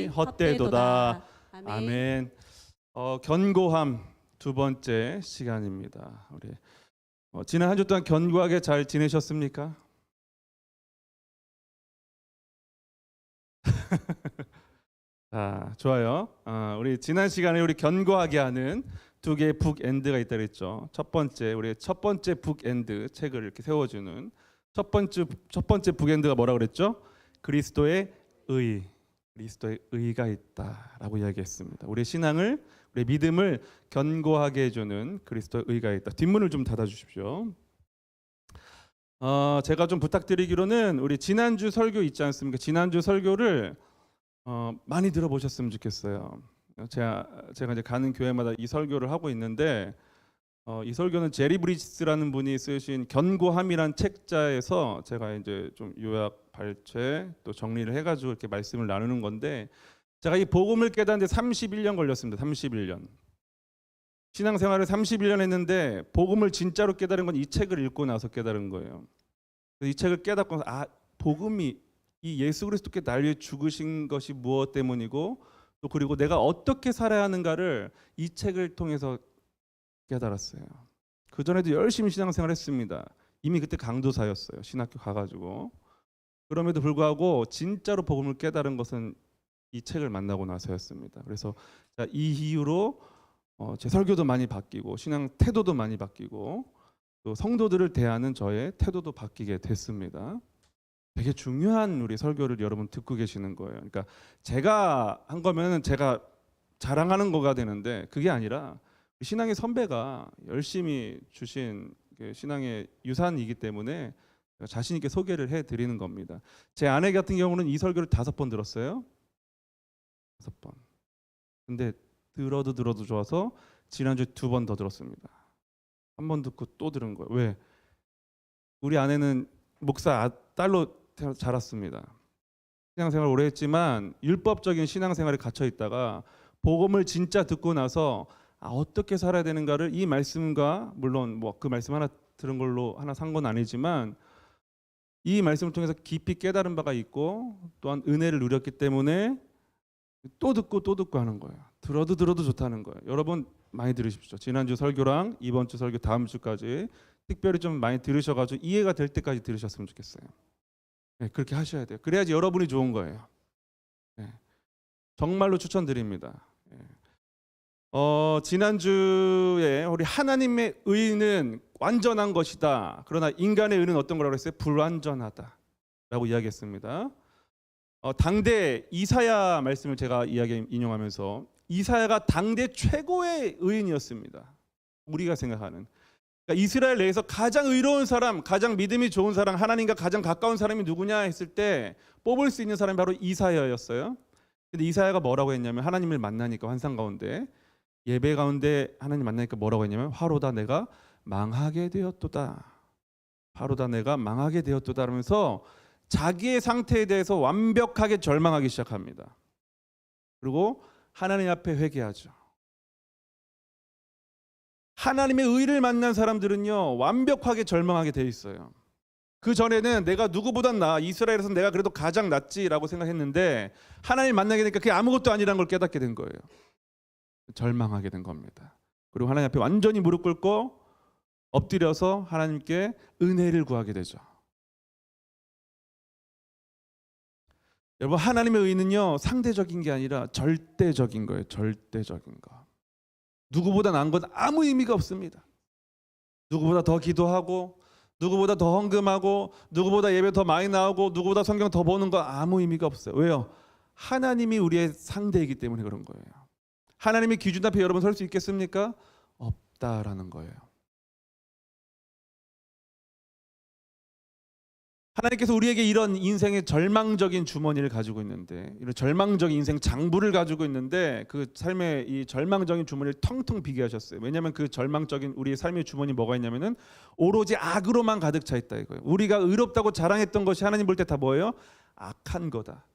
헛되도다. 아멘. 아멘. 견고함 두 번째 시간입니다. 우리 지난 한 주 동안 견고하게 잘 지내셨습니까? 좋아요. 우리 지난 시간에 우리 견고하게 하는 두 개의 북엔드가 있다 그랬죠. 우리 첫 번째 북엔드 책을 이렇게 세워주는 첫 번째 북엔드가 뭐라 그랬죠? 그리스도의 의가 있다라고 이야기했습니다. 우리의 신앙을, 우리의 믿음을 견고하게 해주는 그리스도의 의가 있다. 뒷문을 좀 닫아주십시오. 제가 좀 부탁드리기로는 우리 지난주 설교 있지 않습니까? 지난주 설교를 많이 들어보셨으면 좋겠어요. 제가 이제 가는 교회마다 이 설교를 하고 있는데 이 설교는 제리 브리지스라는 분이 쓰신 견고함이란 책자에서 제가 이제 좀 요약 발췌 또 정리를 해가지고 이렇게 말씀을 나누는 건데, 제가 이 복음을 깨닫는데 31년 걸렸습니다. 31년. 신앙생활을 31년 했는데 복음을 진짜로 깨달은 건 이 책을 읽고 나서 깨달은 거예요. 이 책을 깨닫고 복음이 이 예수 그리스도께 날 위해 죽으신 것이 무엇 때문이고 또 그리고 내가 어떻게 살아야 하는가를 이 책을 통해서 깨달았어요. 그 전에도 열심히 신앙생활 했습니다. 이미 그때 강도사였어요. 신학교 가가지고. 그럼에도 불구하고 진짜로 복음을 깨달은 것은 이 책을 만나고 나서였습니다. 그래서 이 이후로 제 설교도 많이 바뀌고 신앙 태도도 많이 바뀌고 또 성도들을 대하는 저의 태도도 바뀌게 됐습니다. 되게 중요한 우리 설교를 여러분 듣고 계시는 거예요. 그러니까 제가 한 거면 제가 자랑하는 거가 되는데 그게 아니라 신앙의 선배가 열심히 주신 신앙의 유산이기 때문에 자신 있게 소개를 해드리는 겁니다. 제 아내 같은 경우는 이 설교를 5번 들었어요. 5번. 근데 들어도 좋아서 지난주에 2번 더 들었습니다. 한 번 듣고 또 들은 거예요. 왜? 우리 아내는 목사 딸로 자랐습니다. 신앙생활 오래 했지만 율법적인 신앙생활에 갇혀 있다가 복음을 진짜 듣고 나서 어떻게 살아야 되는가를 이 말씀과 물론 뭐 그 말씀 하나 들은 걸로 하나 산 건 아니지만 이 말씀을 통해서 깊이 깨달은 바가 있고 또한 은혜를 누렸기 때문에 또 듣고 하는 거예요. 들어도 좋다는 거예요. 여러분 많이 들으십시오. 지난주 설교랑 이번 주 설교 다음 주까지 특별히 좀 많이 들으셔가지고 이해가 될 때까지 들으셨으면 좋겠어요. 네, 그렇게 하셔야 돼요. 그래야지 여러분이 좋은 거예요. 네, 정말로 추천드립니다. 네. 지난주에 우리 하나님의 의는 완전한 것이다. 그러나 인간의 의는 어떤 거라고 했어요? 불완전하다라고 이야기했습니다. 당대 이사야 말씀을 제가 인용하면서 이사야가 당대 최고의 의인이었습니다. 우리가 생각하는. 그러니까 이스라엘 내에서 가장 의로운 사람, 가장 믿음이 좋은 사람, 하나님과 가장 가까운 사람이 누구냐 했을 때 뽑을 수 있는 사람이 바로 이사야였어요. 근데 이사야가 뭐라고 했냐면 하나님을 만나니까 환상 가운데 예배 가운데 하나님 만나니까 뭐라고 했냐면 화로다 내가 망하게 되었도다. 화로다 내가 망하게 되었도다 하면서 자기의 상태에 대해서 완벽하게 절망하기 시작합니다. 그리고 하나님 앞에 회개하죠. 하나님의 의를 만난 사람들은요 완벽하게 절망하게 돼 있어요. 그 전에는 내가 누구보단 나아, 이스라엘에서 내가 그래도 가장 낫지라고 생각했는데 하나님 만나게 되니까 그게 아무것도 아니라는 걸 깨닫게 된 거예요. 절망하게 된 겁니다. 그리고 하나님 앞에 완전히 무릎 꿇고 엎드려서 하나님께 은혜를 구하게 되죠. 여러분 하나님의 의는요 상대적인 게 아니라 절대적인 거예요. 절대적인 거. 누구보다 나은 건 아무 의미가 없습니다. 누구보다 더 기도하고 누구보다 더 헌금하고 누구보다 예배 더 많이 나오고 누구보다 성경 더 보는 거 아무 의미가 없어요. 왜요? 하나님이 우리의 상대이기 때문에 그런 거예요. 하나님의 기준 앞에 여러분 설 수 있겠습니까? 없다라는 거예요. 하나님께서 우리에게 이런 인생의 절망적인 주머니를 가지고 있는데, 이런 절망적인 인생 장부를 가지고 있는데 그 삶의 이 절망적인 주머니를 텅텅 비게 하셨어요. 왜냐하면 그 절망적인 우리의 삶의 주머니 뭐가 있냐면은 오로지 악으로만 가득 차 있다 이거예요. 우리가 의롭다고 자랑했던 것이 하나님 볼 때 다 뭐예요? 악한 거다.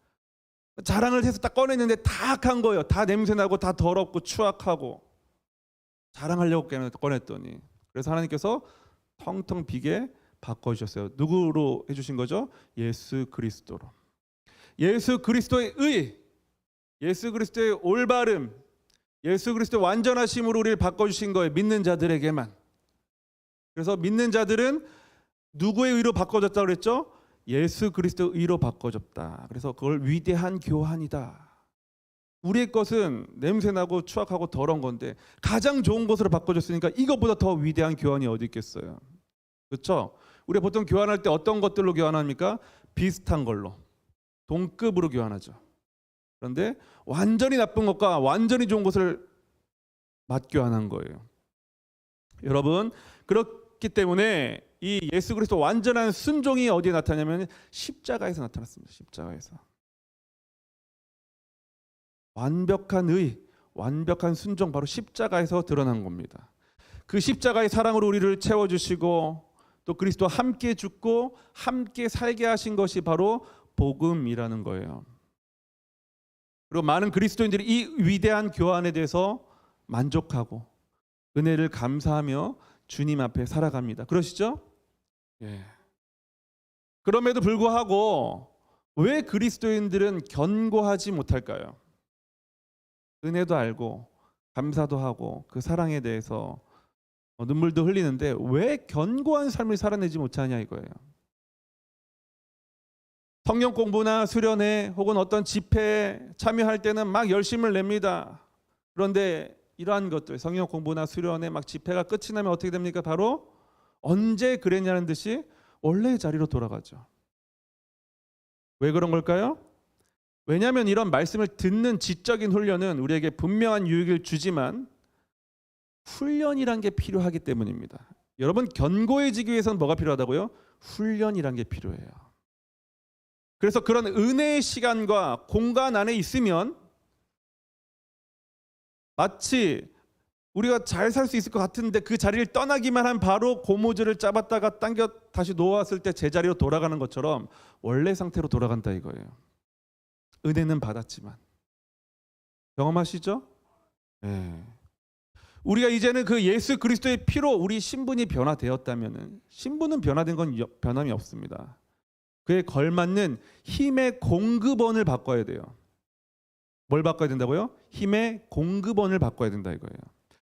자랑을 해서 딱 꺼냈는데 다 악한 거예요. 다 냄새나고 다 더럽고 추악하고 자랑하려고 꺼냈더니 그래서 하나님께서 텅텅 비게 바꿔주셨어요. 누구로 해주신 거죠? 예수 그리스도로. 예수 그리스도의 의, 예수 그리스도의 올바름, 예수 그리스도의 완전하심으로 우리를 바꿔주신 거예요. 믿는 자들에게만. 그래서 믿는 자들은 누구의 의로 바꿔졌다고 그랬죠? 예수 그리스도의 의로 바꿔졌다. 그래서 그걸 위대한 교환이다. 우리의 것은 냄새나고 추악하고 더러운 건데 가장 좋은 것으로 바꿔줬으니까 이것보다 더 위대한 교환이 어디 있겠어요? 그렇죠? 우리가 보통 교환할 때 어떤 것들로 교환합니까? 비슷한 걸로, 동급으로 교환하죠. 그런데 완전히 나쁜 것과 완전히 좋은 것을 맞교환한 거예요. 여러분, 그렇기 때문에 이 예수 그리스도 완전한 순종이 어디에 나타나냐면 십자가에서 나타났습니다. 십자가에서. 완벽한 의, 완벽한 순종, 바로 십자가에서 드러난 겁니다. 그 십자가의 사랑으로 우리를 채워주시고 또 그리스도와 함께 죽고 함께 살게 하신 것이 바로 복음이라는 거예요. 그리고 많은 그리스도인들이 이 위대한 교환에 대해서 만족하고 은혜를 감사하며 주님 앞에 살아갑니다. 그러시죠? 예. 그럼에도 불구하고 왜 그리스도인들은 견고하지 못할까요? 은혜도 알고 감사도 하고 그 사랑에 대해서 눈물도 흘리는데 왜 견고한 삶을 살아내지 못하냐 이거예요. 성경 공부나 수련회 혹은 어떤 집회에 참여할 때는 막 열심을 냅니다. 그런데 이러한 것들, 성경 공부나 수련회 막 집회가 끝이 나면 어떻게 됩니까? 바로 언제 그랬냐는 듯이 원래의 자리로 돌아가죠. 왜 그런 걸까요? 왜냐하면 이런 말씀을 듣는 지적인 훈련은 우리에게 분명한 유익을 주지만 훈련이란 게 필요하기 때문입니다. 여러분, 견고해지기 위해서는 뭐가 필요하다고요? 훈련이란 게 필요해요. 그래서 그런 은혜의 시간과 공간 안에 있으면 마치 우리가 잘 살 수 있을 것 같은데 그 자리를 떠나기만 한 바로 고무줄을 잡았다가 당겨 다시 놓았을 때 제자리로 돌아가는 것처럼 원래 상태로 돌아간다 이거예요. 은혜는 받았지만. 경험하시죠? 네. 우리가 이제는 그 예수 그리스도의 피로 우리 신분이 변화되었다면, 신분은 변화된 건 변함이 없습니다. 그에 걸맞는 힘의 공급원을 바꿔야 돼요. 뭘 바꿔야 된다고요? 힘의 공급원을 바꿔야 된다 이거예요.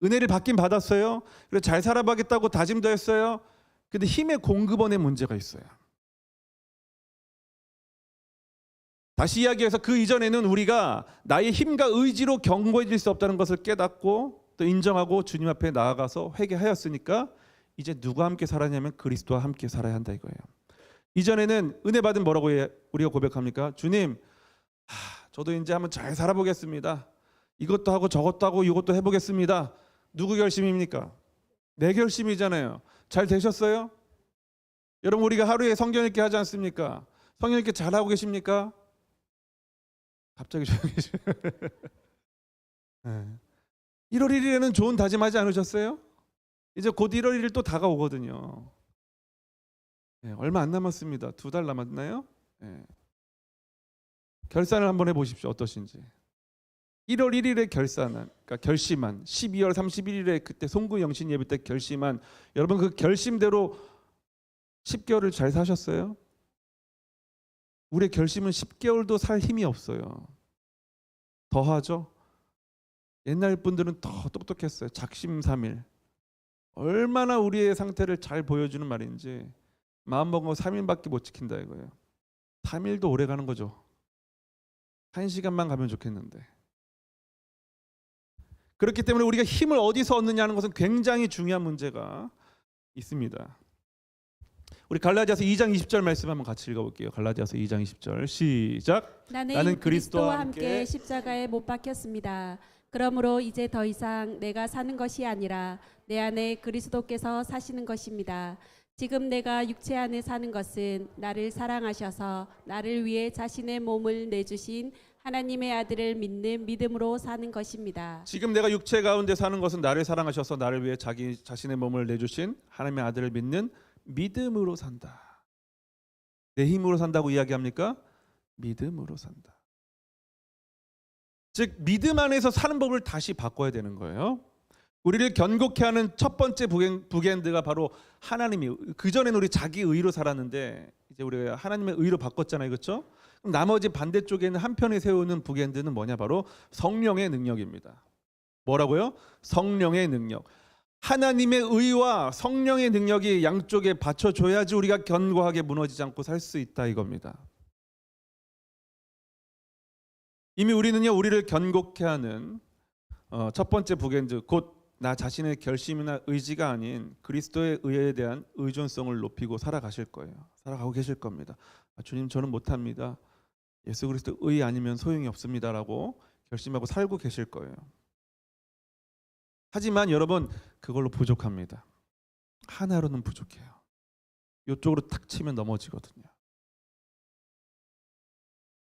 은혜를 받긴 받았어요. 그래서 잘 살아가겠다고 다짐도 했어요. 근데 힘의 공급원에 문제가 있어요. 다시 이야기해서 그 이전에는 우리가 나의 힘과 의지로 견고해질 수 없다는 것을 깨닫고 또 인정하고 주님 앞에 나아가서 회개하였으니까 이제 누구와 함께 살아냐면 그리스도와 함께 살아야 한다 이거예요. 이전에는 은혜 받은 뭐라고 우리가 고백합니까? 주님, 저도 이제 한번 잘 살아보겠습니다. 이것도 하고 저것도 하고 이것도 해보겠습니다. 누구 결심입니까? 내 결심이잖아요. 잘 되셨어요? 여러분, 우리가 하루에 성경 읽기 하지 않습니까? 성경 읽기 잘하고 계십니까? 갑자기 조용해지죠. 네. 1월 1일에는 좋은 다짐하지 않으셨어요? 이제 곧 1월 1일 또 다가오거든요. 네, 얼마 안 남았습니다. 2달 남았나요? 네. 결산을 한번 해보십시오. 어떠신지. 1월 1일에 그러니까 결심한 12월 31일에 그때 송구 영신 예배 때 결심한 여러분 그 결심대로 10개월을 잘 사셨어요? 우리의 결심은 10개월도 살 힘이 없어요. 더하죠. 옛날 분들은 더 똑똑했어요. 작심삼일. 얼마나 우리의 상태를 잘 보여주는 말인지 마음먹은 거 3일밖에 못 지킨다 이거예요. 3일도 오래 가는 거죠. 1시간만 가면 좋겠는데. 그렇기 때문에 우리가 힘을 어디서 얻느냐 하는 것은 굉장히 중요한 문제가 있습니다. 우리 갈라디아서 2장 20절 말씀 한번 같이 읽어볼게요. 갈라디아서 2장 20절 시작. 나는 그리스도와 함께 십자가에 못 박혔습니다. 그러므로 이제 더 이상 내가 사는 것이 아니라 내 안에 그리스도께서 사시는 것입니다. 지금 내가 육체 안에 사는 것은 나를 사랑하셔서 나를 위해 자신의 몸을 내주신 하나님의 아들을 믿는 믿음으로 사는 것입니다. 지금 내가 육체 가운데 사는 것은 나를 사랑하셔서 나를 위해 자신의 몸을 내주신 하나님의 아들을 믿는 믿음으로 산다. 내 힘으로 산다고 이야기합니까? 믿음으로 산다. 즉 믿음 안에서 사는 법을 다시 바꿔야 되는 거예요. 우리를 견고케 하는 첫 번째 북엔드가 바로 하나님이, 그전에는 우리 자기 의로 살았는데 이제 우리가 하나님의 의로 바꿨잖아요. 그렇죠? 그럼 나머지 반대쪽에 있는 한편에 세우는 북엔드는 뭐냐? 바로 성령의 능력입니다. 뭐라고요? 성령의 능력. 하나님의 의와 성령의 능력이 양쪽에 받쳐줘야지 우리가 견고하게 무너지지 않고 살 수 있다 이겁니다. 이미 우리는요, 우리를 견고케 하는 첫 번째 북엔드, 곧 나 자신의 결심이나 의지가 아닌 그리스도의 의에 대한 의존성을 높이고 살아가실 거예요. 살아가고 계실 겁니다. 주님, 저는 못합니다. 예수 그리스도 의 아니면 소용이 없습니다라고 결심하고 살고 계실 거예요. 하지만 여러분, 그걸로 부족합니다. 하나로는 부족해요. 이쪽으로 탁 치면 넘어지거든요.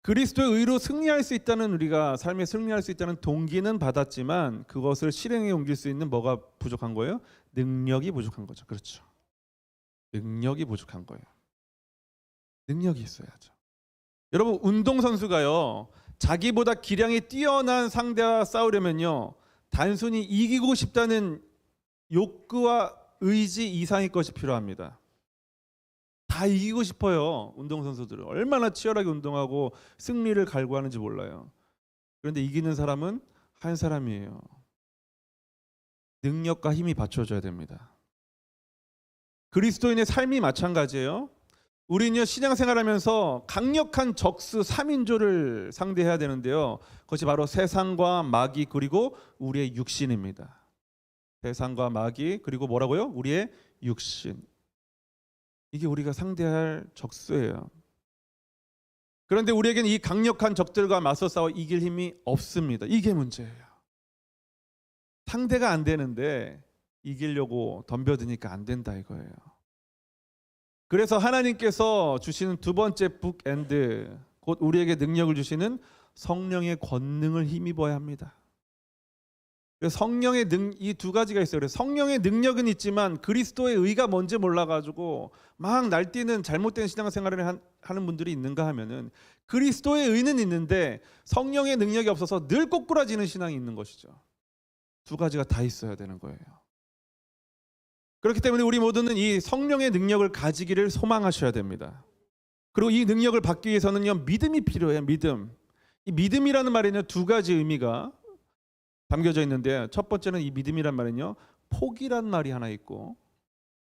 그리스도의 의로 승리할 수 있다는, 우리가 삶에 승리할 수 있다는 동기는 받았지만 그것을 실행에 옮길 수 있는 뭐가 부족한 거예요? 능력이 부족한 거죠. 그렇죠. 능력이 부족한 거예요. 능력이 있어야죠. 여러분, 운동선수가요, 자기보다 기량이 뛰어난 상대와 싸우려면요, 단순히 이기고 싶다는 욕구와 의지 이상의 것이 필요합니다. 다 이기고 싶어요. 운동선수들은 얼마나 치열하게 운동하고 승리를 갈구하는지 몰라요. 그런데 이기는 사람은 한 사람이에요. 능력과 힘이 받쳐줘야 됩니다. 그리스도인의 삶이 마찬가지예요. 우리는요, 신앙생활하면서 강력한 적수 3인조를 상대해야 되는데요, 그것이 바로 세상과 마귀 그리고 우리의 육신입니다. 세상과 마귀 그리고 뭐라고요? 우리의 육신. 이게 우리가 상대할 적수예요. 그런데 우리에게는 이 강력한 적들과 맞서 싸워 이길 힘이 없습니다. 이게 문제예요. 상대가 안 되는데 이기려고 덤벼드니까 안 된다 이거예요. 그래서 하나님께서 주시는 두 번째 북엔드, 곧 우리에게 능력을 주시는 성령의 권능을 힘입어야 합니다. 성령의 이 두 가지가 있어요. 그래서 성령의 능력은 있지만 그리스도의 의가 뭔지 몰라가지고 막 날뛰는 잘못된 신앙생활을 하는 분들이 있는가 하면은, 그리스도의 의는 있는데 성령의 능력이 없어서 늘 꼬꾸라지는 신앙이 있는 것이죠. 두 가지가 다 있어야 되는 거예요. 그렇기 때문에 우리 모두는 이 성령의 능력을 가지기를 소망하셔야 됩니다. 그리고 이 능력을 받기 위해서는요, 믿음이 필요해요. 믿음. 이 믿음이라는 말에는 두 가지 의미가 담겨져 있는데, 첫 번째는 이 믿음이란 말은요, 포기란 말이 하나 있고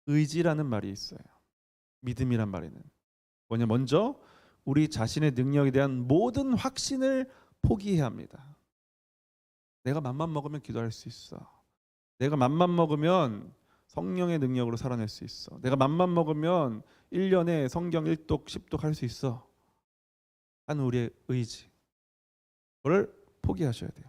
의지라는 말이 있어요. 믿음이란 말에는 뭐냐, 먼저 우리 자신의 능력에 대한 모든 확신을 포기해야 합니다. 내가 맘만 먹으면 기도할 수 있어. 내가 맘만 먹으면 성령의 능력으로 살아낼 수 있어. 내가 맘만 먹으면 1년에 성경 1독 10독 할 수 있어 하는 우리의 의지, 그걸 포기하셔야 돼요.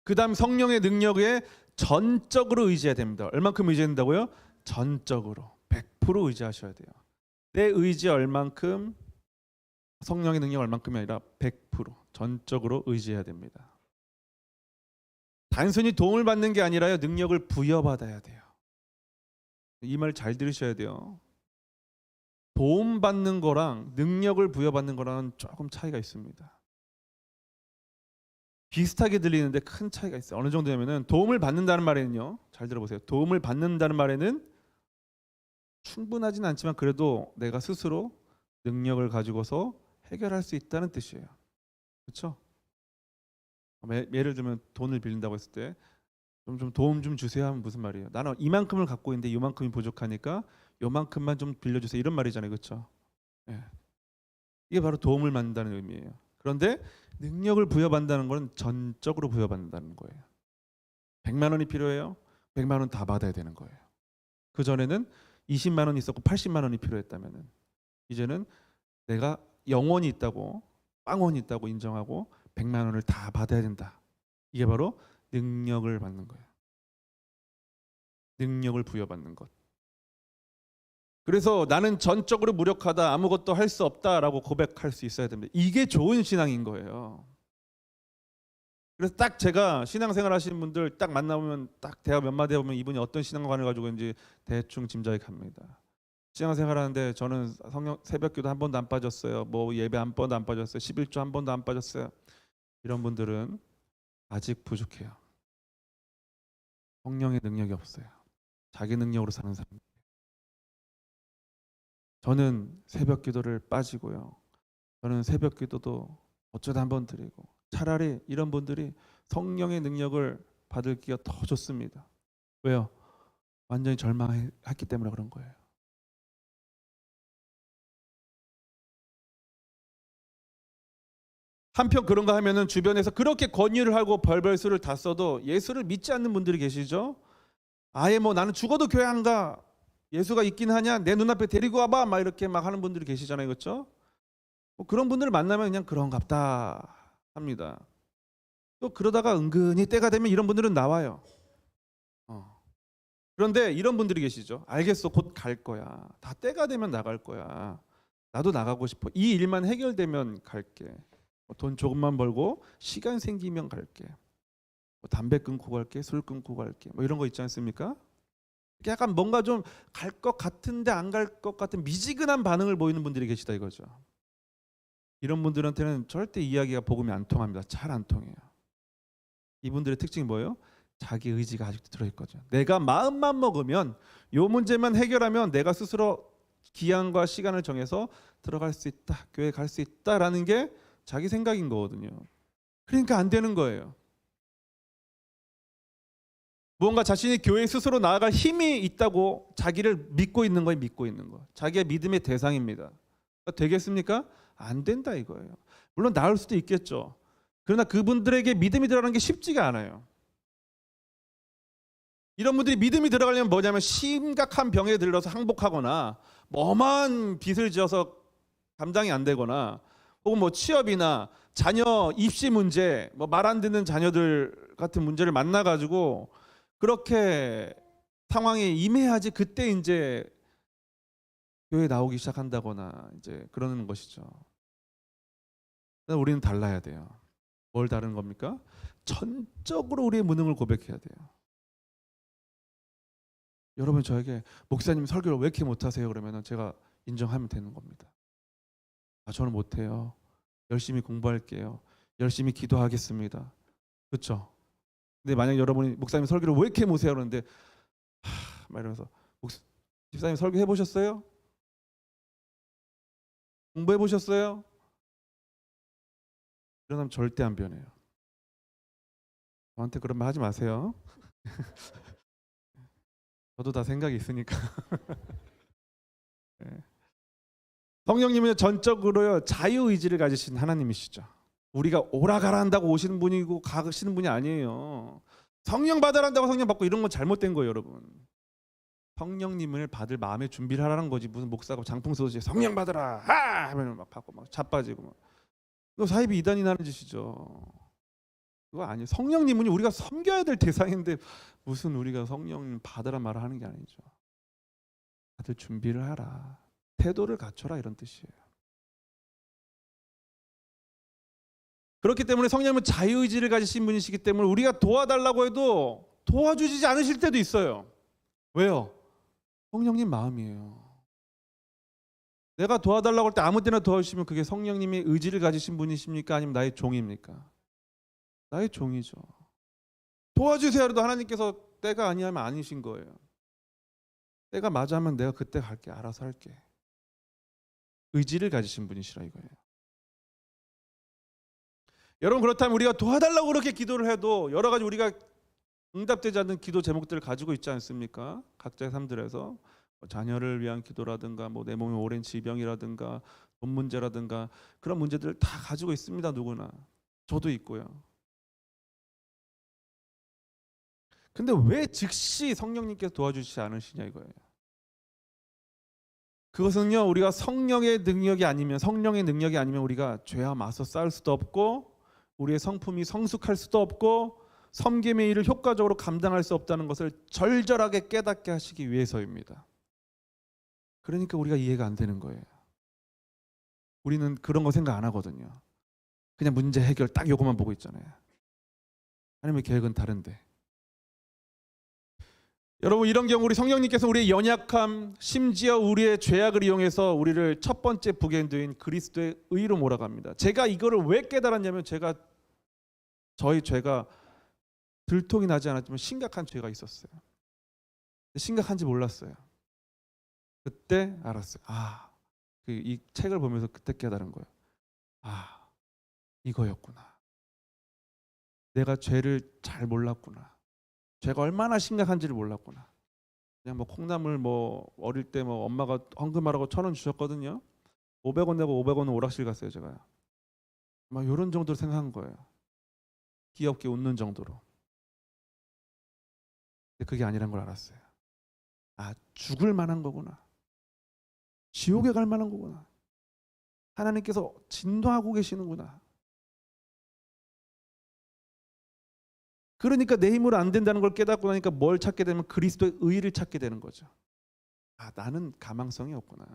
그 다음 성령의 능력에 전적으로 의지해야 됩니다. 얼만큼 의지해야 된다고요? 전적으로 100% 의지하셔야 돼요. 내 의지 얼만큼, 성령의 능력 얼만큼이 아니라 100% 전적으로 의지해야 됩니다. 단순히 도움을 받는 게 아니라요, 능력을 부여받아야 돼요. 이 말 잘 들으셔야 돼요. 도움받는 거랑 능력을 부여받는 거랑은 조금 차이가 있습니다. 비슷하게 들리는데 큰 차이가 있어요. 어느 정도냐면은, 도움을 받는다는 말에는요, 잘 들어보세요. 도움을 받는다는 말에는 충분하진 않지만 그래도 내가 스스로 능력을 가지고서 해결할 수 있다는 뜻이에요. 그렇죠? 예를 들면 돈을 빌린다고 했을 때 좀 도움 좀 주세요 하면 무슨 말이에요? 나는 이만큼을 갖고 있는데 이만큼이 부족하니까 요만큼만 좀 빌려주세요, 이런 말이잖아요. 그렇죠? 예. 이게 바로 도움을 받는다는 의미예요. 그런데 능력을 부여받는다는 건 전적으로 부여받는다는 거예요. 100만 원이 필요해요? 100만 원 다 받아야 되는 거예요. 그전에는 20만 원이 있었고 80만 원이 필요했다면 이제는 내가 영원히 있다고, 빵원이 있다고 인정하고 100만 원을 다 받아야 된다. 이게 바로 능력을 받는 거예요. 능력을 부여받는 것. 그래서 나는 전적으로 무력하다, 아무것도 할 수 없다라고 고백할 수 있어야 됩니다. 이게 좋은 신앙인 거예요. 그래서 딱 제가 신앙생활 하시는 분들 딱 만나보면, 딱 대화 몇 마디 해보면 이분이 어떤 신앙관을 가지고 있는지 대충 짐작이 갑니다. 신앙생활 하는데 저는 성령 새벽기도 한 번도 안 빠졌어요. 뭐 예배 한 번도 안 빠졌어요. 11조 한 번도 안 빠졌어요. 이런 분들은 아직 부족해요. 성령의 능력이 없어요. 자기 능력으로 사는 사람. 저는 새벽 기도를 빠지고요. 저는 새벽 기도도 어쩌다 한번 드리고, 차라리 이런 분들이 성령의 능력을 받을기가 더 좋습니다. 왜요? 완전히 절망했기 때문에 그런 거예요. 한편 그런가 하면은 주변에서 그렇게 권유를 하고 벌벌수를 다 써도 예수를 믿지 않는 분들이 계시죠. 아예 뭐 나는 죽어도 교회 안 가. 예수가 있긴 하냐? 내 눈앞에 데리고 와봐. 막 이렇게 막 하는 분들이 계시잖아요, 그렇죠? 뭐 그런 분들을 만나면 그냥 그런갑다 합니다. 또 그러다가 은근히 때가 되면 이런 분들은 나와요. 그런데 이런 분들이 계시죠. 알겠어, 곧 갈 거야. 다 때가 되면 나갈 거야. 나도 나가고 싶어. 이 일만 해결되면 갈게. 돈 조금만 벌고 시간 생기면 갈게. 담배 끊고 갈게, 술 끊고 갈게. 뭐 이런 거 있지 않습니까? 약간 뭔가 좀 갈 것 같은데 안 갈 것 같은 미지근한 반응을 보이는 분들이 계시다 이거죠. 이런 분들한테는 절대 이야기가 복음이 안 통합니다. 잘 안 통해요. 이분들의 특징이 뭐예요? 자기 의지가 아직도 들어있거든요. 내가 마음만 먹으면, 요 문제만 해결하면 내가 스스로 기한과 시간을 정해서 들어갈 수 있다, 교회 갈 수 있다라는 게 자기 생각인 거거든요. 그러니까 안 되는 거예요. 무언가 자신이 교회 스스로 나아갈 힘이 있다고 자기를 믿고 있는 거예요. 믿고 있는 거. 자기의 믿음의 대상입니다. 되겠습니까? 안 된다 이거예요. 물론 나을 수도 있겠죠. 그러나 그분들에게 믿음이 들어가는 게 쉽지가 않아요. 이런 분들이 믿음이 들어가려면 뭐냐면 심각한 병에 들러서 항복하거나 어마한 빚을 지어서 감당이 안 되거나 혹은 뭐 취업이나 자녀 입시 문제, 뭐 말 안 듣는 자녀들 같은 문제를 만나 가지고 그렇게 상황에 임해야지 그때 이제 교회에 나오기 시작한다거나 이제 그러는 것이죠. 우리는 달라야 돼요. 뭘 다른 겁니까? 전적으로 우리의 무능을 고백해야 돼요. 여러분 저에게 목사님 설교를 왜 이렇게 못하세요? 그러면 제가 인정하면 되는 겁니다. 저는 못해요. 열심히 공부할게요. 열심히 기도하겠습니다. 그렇죠? 근데 만약 여러분이 목사님 설교를 왜 이렇게 못해요? 그러는데 막 이러면서 집사님 설교 해보셨어요? 공부해 보셨어요? 이런 사람 절대 안 변해요. 저한테 그런 말 하지 마세요. 저도 다 생각이 있으니까. 네. 성령님은 전적으로요 자유의지를 가지신 하나님이시죠. 우리가 오라가라 한다고 오시는 분이고 가시는 분이 아니에요. 성령 받으라 한다고 성령 받고 이런 건 잘못된 거예요, 여러분. 성령님을 받을 마음의 준비를 하라는 거지. 무슨 목사가 장풍 쏘듯이 성령 받으라 하! 하면 막 받고 막 자빠지고 막. 이거 사이비 이단이 나는 짓이죠. 그거 아니에요. 성령님은 우리가 섬겨야 될 대상인데 무슨 우리가 성령 받으라 말을 하는 게 아니죠. 다들 준비를 하라. 태도를 갖춰라 이런 뜻이에요. 그렇기 때문에 성령님은 자유의지를 가지신 분이시기 때문에 우리가 도와달라고 해도 도와주지 않으실 때도 있어요. 왜요? 성령님 마음이에요. 내가 도와달라고 할 때 아무 때나 도와주시면 그게 성령님의 의지를 가지신 분이십니까? 아니면 나의 종입니까? 나의 종이죠. 도와주세요 해도 하나님께서 때가 아니하면 아니신 거예요. 때가 맞아 하면 내가 그때 갈게. 알아서 할게. 의지를 가지신 분이시라 이거예요. 여러분 그렇다면 우리가 도와달라고 그렇게 기도를 해도 여러 가지 우리가 응답되지 않는 기도 제목들을 가지고 있지 않습니까? 각자의 삶들에서 자녀를 위한 기도라든가 뭐 내 몸에 오랜 질병이라든가 돈 문제라든가 그런 문제들을 다 가지고 있습니다. 누구나. 저도 있고요. 근데 왜 즉시 성령님께서 도와주시지 않으시냐 이거예요. 그것은요 우리가 성령의 능력이 아니면 우리가 죄와 맞서 싸울 수도 없고 우리의 성품이 성숙할 수도 없고 섬김의 일을 효과적으로 감당할 수 없다는 것을 절절하게 깨닫게 하시기 위해서입니다. 그러니까 우리가 이해가 안 되는 거예요. 우리는 그런 거 생각 안 하거든요. 그냥 문제 해결 딱 요것만 보고 있잖아요. 하나님의 계획은 다른데. 여러분 이런 경우 우리 성령님께서 우리의 연약함 심지어 우리의 죄악을 이용해서 우리를 첫 번째 북엔드인 그리스도의 의로 몰아갑니다. 제가 이거를 왜 깨달았냐면 저희 죄가 들통이 나지 않았지만 심각한 죄가 있었어요. 심각한지 몰랐어요. 그때 알았어요. 이 책을 보면서 그때 깨달은 거예요. 아, 이거였구나. 내가 죄를 잘 몰랐구나. 죄가 얼마나 심각한지를 몰랐구나. 그냥 뭐 콩나물 뭐 어릴 때 뭐 엄마가 헌금하라고 1,000원 주셨거든요. 500원 내고 500원은 오락실 갔어요, 제가. 막 이런 정도로 생각한 거예요. 귀엽게 웃는 정도로. 근데 그게 아니란 걸 알았어요. 아, 죽을 만한 거구나. 지옥에 갈 만한 거구나. 하나님께서 진노하고 계시는구나. 그러니까 내 힘으로 안 된다는 걸 깨닫고 나니까 뭘 찾게 되면 그리스도의 의를 찾게 되는 거죠. 아, 나는 가망성이 없구나.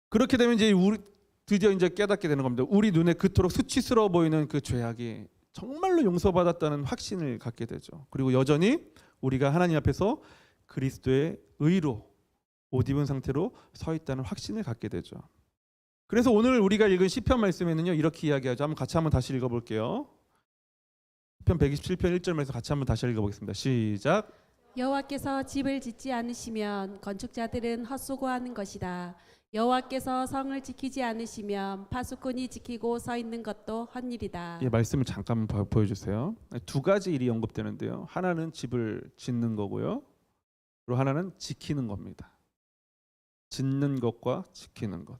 그렇게 되면 이제 우리 드디어 이제 깨닫게 되는 겁니다. 우리 눈에 그토록 수치스러워 보이는 그 죄악이 정말로 용서받았다는 확신을 갖게 되죠. 그리고 여전히 우리가 하나님 앞에서 그리스도의 의로 옷 입은 상태로 서 있다는 확신을 갖게 되죠. 그래서 오늘 우리가 읽은 시편 말씀에는요, 이렇게 이야기하죠. 한번 다시 읽어볼게요. 시편 127편 1절 말씀 같이 한번 다시 읽어보겠습니다. 시작. 여호와께서 집을 짓지 않으시면 건축자들은 헛수고하는 것이다. 여호와께서 성을 지키지 않으시면 파수꾼이 지키고 서 있는 것도 헛일이다. 예, 말씀을 잠깐 보여주세요. 두 가지 일이 언급되는데요. 하나는 집을 짓는 거고요. 그리고 하나는 지키는 겁니다. 짓는 것과 지키는 것.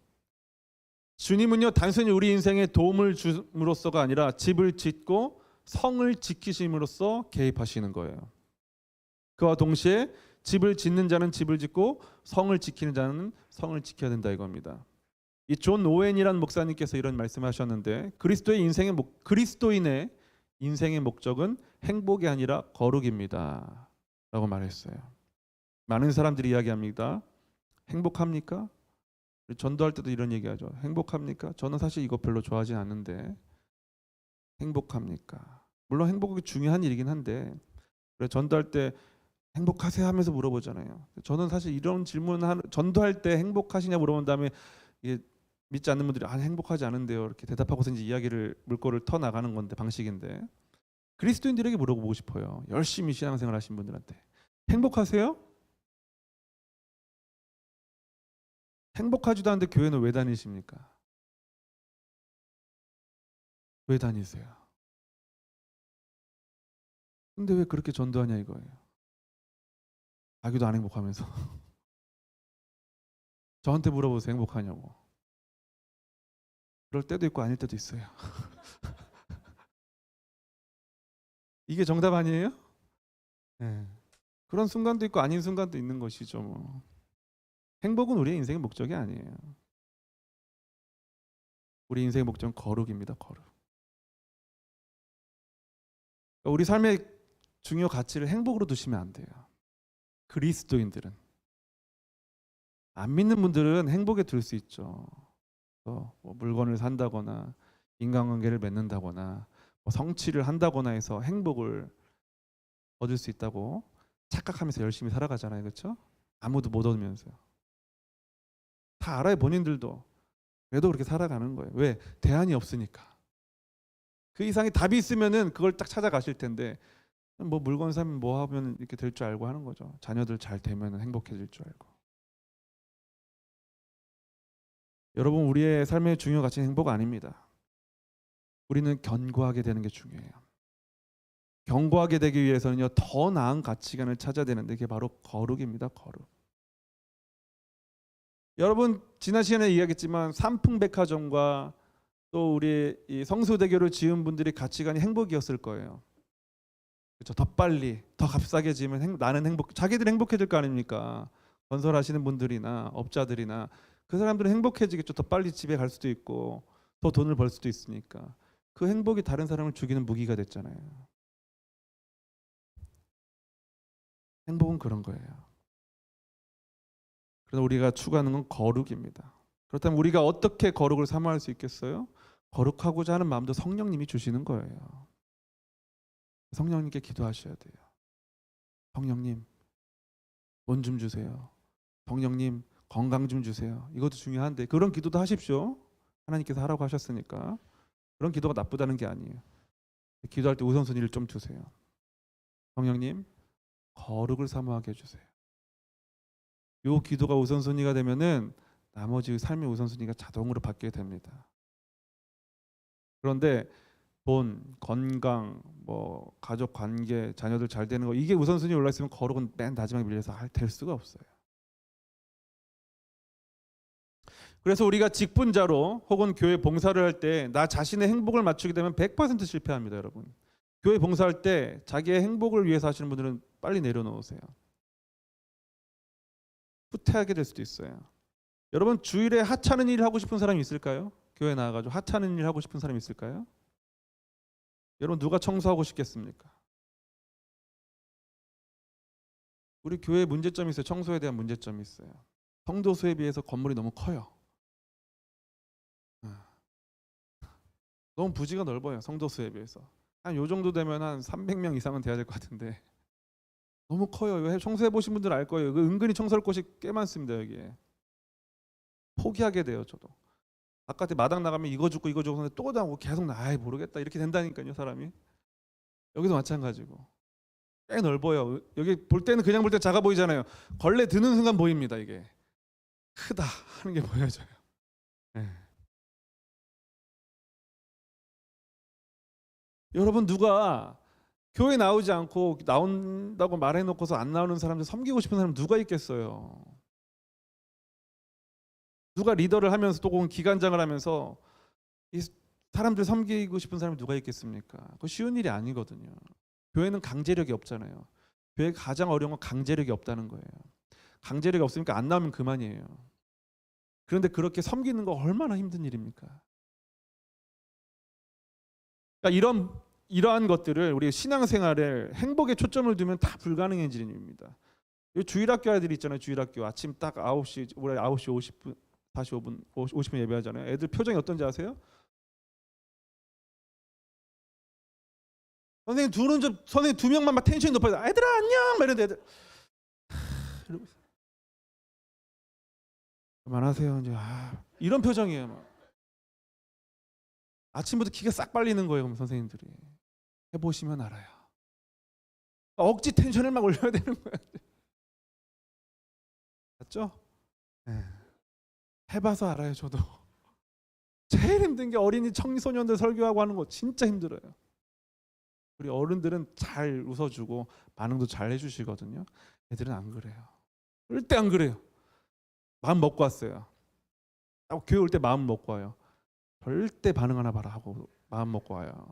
주님은요, 단순히 우리 인생에 도움을 줌으로써가 아니라 집을 짓고 성을 지키심으로써 개입하시는 거예요. 그와 동시에 집을 짓는 자는 집을 짓고 성을 지키는 자는 성을 지켜야 된다 이겁니다. 이 존 오웬이라는 목사님께서 이런 말씀하셨는데 그리스도인의 인생의 목적은 행복이 아니라 거룩입니다 라고 말했어요. 많은 사람들이 이야기합니다. 행복합니까? 전도할 때도 이런 얘기하죠. 행복합니까? 저는 사실 이거 별로 좋아하진 않는데 행복합니까? 물론 행복이 중요한 일이긴 한데 전도할 때 행복하세요 하면서 물어보잖아요. 저는 사실 이런 질문 전도할 때 행복하시냐 물어본 다음에 이게 믿지 않는 분들이 행복하지 않은데요 이렇게 대답하고서 이제 이야기를 물꼬를 터 나가는 건데 방식인데 그리스도인들에게 물어보고 싶어요. 열심히 신앙생활 하신 분들한테 행복하세요? 행복하지도 않은데 교회는 왜 다니십니까? 왜 다니세요? 근데 왜 그렇게 전도하냐 이거예요. 자기도 안 행복하면서 저한테 물어보세요. 행복하냐고. 그럴 때도 있고 아닐 때도 있어요. 이게 정답 아니에요? 네. 그런 순간도 있고 아닌 순간도 있는 것이죠. 뭐. 행복은 우리의 인생의 목적이 아니에요. 우리 인생의 목적은 거룩입니다. 거룩. 우리 삶의 중요 가치를 행복으로 두시면 안 돼요. 그리스도인들은. 안 믿는 분들은 행복에 들 수 있죠. 뭐 물건을 산다거나 인간관계를 맺는다거나 뭐 성취를 한다거나 해서 행복을 얻을 수 있다고 착각하면서 열심히 살아가잖아요. 그렇죠? 아무도 못 얻으면서요. 다 알아요. 본인들도. 그래도 그렇게 살아가는 거예요. 왜? 대안이 없으니까. 그 이상의 답이 있으면은 그걸 딱 찾아가실 텐데 뭐 물건 사면 뭐 하면 이렇게 될 줄 알고 하는 거죠. 자녀들 잘 되면 행복해질 줄 알고. 여러분, 우리의 삶의 중요 가치는 행복 아닙니다. 우리는 견고하게 되는 게 중요해요. 견고하게 되기 위해서는요, 더 나은 가치관을 찾아야 되는데 그게 바로 거룩입니다. 거룩. 여러분, 지난 시간에 이야기했지만 삼풍백화점과 또 우리 이 성수대교를 지은 분들이 가치관이 행복이었을 거예요. 그렇죠? 더 빨리, 더 값싸게 지으면 나는 자기들이 행복해질 거 아닙니까? 건설하시는 분들이나 업자들이나 그 사람들은 행복해지겠죠. 더 빨리 집에 갈 수도 있고 더 돈을 벌 수도 있으니까. 그 행복이 다른 사람을 죽이는 무기가 됐잖아요. 행복은 그런 거예요. 그래서 우리가 추구하는 건 거룩입니다. 그렇다면 우리가 어떻게 거룩을 사모할 수 있겠어요? 거룩하고자 하는 마음도 성령님이 주시는 거예요. 성령님께 기도하셔야 돼요. 성령님, 돈 좀 주세요. 성령님, 건강 좀 주세요. 이것도 중요한데 그런 기도도 하십시오. 하나님께서 하라고 하셨으니까. 그런 기도가 나쁘다는 게 아니에요. 기도할 때 우선순위를 좀 주세요. 성령님, 거룩을 사모하게 해주세요. 요 기도가 우선순위가 되면은 나머지 삶의 우선순위가 자동으로 바뀌게 됩니다. 그런데 돈, 건강, 뭐 가족 관계, 자녀들 잘 되는 거 이게 우선순위에 올라 있으면 거룩은 맨 마지막에 밀려서 될 수가 없어요. 그래서 우리가 직분자로 혹은 교회 봉사를 할 때 나 자신의 행복을 맞추게 되면 100% 실패합니다, 여러분. 교회 봉사할 때 자기의 행복을 위해서 하시는 분들은 빨리 내려놓으세요. 후퇴하게 될 수도 있어요. 여러분 주일에 하찮은 일 하고 싶은 사람이 있을까요? 교회 나와가지고 하찮은 일 하고 싶은 사람이 있을까요? 여러분 누가 청소하고 싶겠습니까? 우리 교회에 문제점이 있어요. 청소에 대한 문제점이 있어요. 성도 수에 비해서 건물이 너무 커요. 너무 부지가 넓어요. 성도 수에 비해서. 한 요 정도 되면 한 300명 이상은 돼야 될 것 같은데 너무 커요. 이거 청소해 보신 분들 알 거예요. 은근히 청소할 곳이 꽤 많습니다. 여기에. 포기하게 돼요. 저도. 바깥에 마당 나가면 이거 죽고 이거 죽고 또 나오고 계속 아이 모르겠다 이렇게 된다니까요. 사람이. 여기도 마찬가지고. 꽤 넓어요. 여기 볼 때는 그냥 볼 때 작아 보이잖아요. 걸레 드는 순간 보입니다. 이게. 크다 하는 게 보여져요. 네. 여러분 누가 교회 나오지 않고 나온다고 말해놓고서 안 나오는 사람들 섬기고 싶은 사람 누가 있겠어요? 누가 리더를 하면서 또 혹은 기관장을 하면서 이 사람들 섬기고 싶은 사람이 누가 있겠습니까? 그거 쉬운 일이 아니거든요. 교회는 강제력이 없잖아요. 교회가 가장 어려운 건 강제력이 없다는 거예요. 강제력이 없으니까 안 나오면 그만이에요. 그런데 그렇게 섬기는 거 얼마나 힘든 일입니까? 그러니까 이러한 것들을 우리 신앙생활에 행복에 초점을 두면 다 불가능해지는 일입니다. 주일학교 아이들이 있잖아요. 주일학교 아침 딱 9시 우리 9시 50분 45분 50분 예배하잖아요. 애들 표정이 어떤지 아세요? 선생님 두 명만 막 텐션이 높아요. 애들아 안녕 막 이러는데 애들 이러면서 그만하세요 이제 이런 표정이에요. 막. 아침부터 기가 싹 빨리는 거예요. 그럼 선생님들이 해보시면 알아요. 억지 텐션을 막 올려야 되는 거예요. 맞죠? 네. 해봐서 알아요. 저도 제일 힘든 게 어린이 청소년들 설교하고 하는 거 진짜 힘들어요. 우리 어른들은 잘 웃어주고 반응도 잘 해주시거든요. 애들은 안 그래요. 절대 안 그래요. 마음 먹고 왔어요. 교회 올 때 마음 먹고 와요. 절대 반응 하나 봐라 하고 마음 먹고 와요.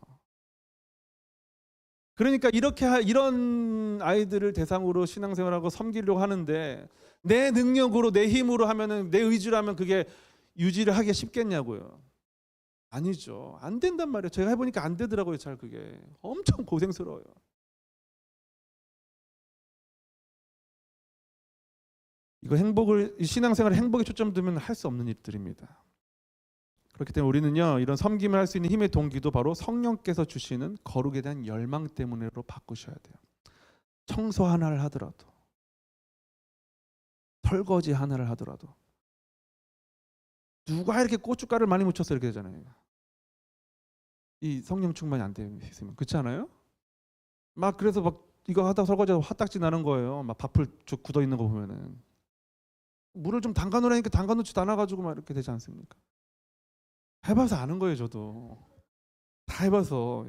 그러니까 이런 아이들을 대상으로 신앙생활하고 섬기려고 하는데 내 능력으로 내 힘으로 하면은 내 의지로 하면 그게 유지를 하기 쉽겠냐고요. 아니죠. 안 된단 말이에요. 제가 해보니까 안 되더라고요. 잘 그게 엄청 고생스러워요. 이거 신앙생활에 행복에 초점 두면 할 수 없는 일들입니다. 그렇기 때문에 우리는요 이런 섬김을 할 수 있는 힘의 동기도 바로 성령께서 주시는 거룩에 대한 열망 때문으로 바꾸셔야 돼요. 청소 하나를 하더라도 설거지 하나를 하더라도 누가 이렇게 고춧가루를 많이 묻혀서 이렇게 되잖아요. 이 성령 충만이 안 되어 있으면 그렇지 않아요? 막 그래서 막 이거 하다가 설거지하다 화딱지 나는 거예요. 막 밥풀 쭉 굳어 있는 거 보면은 물을 좀 담가 놓으라니까 담가 놓지도 않아가지고 막 이렇게 되지 않습니까? 해봐서 아는 거예요. 저도 다 해봐서.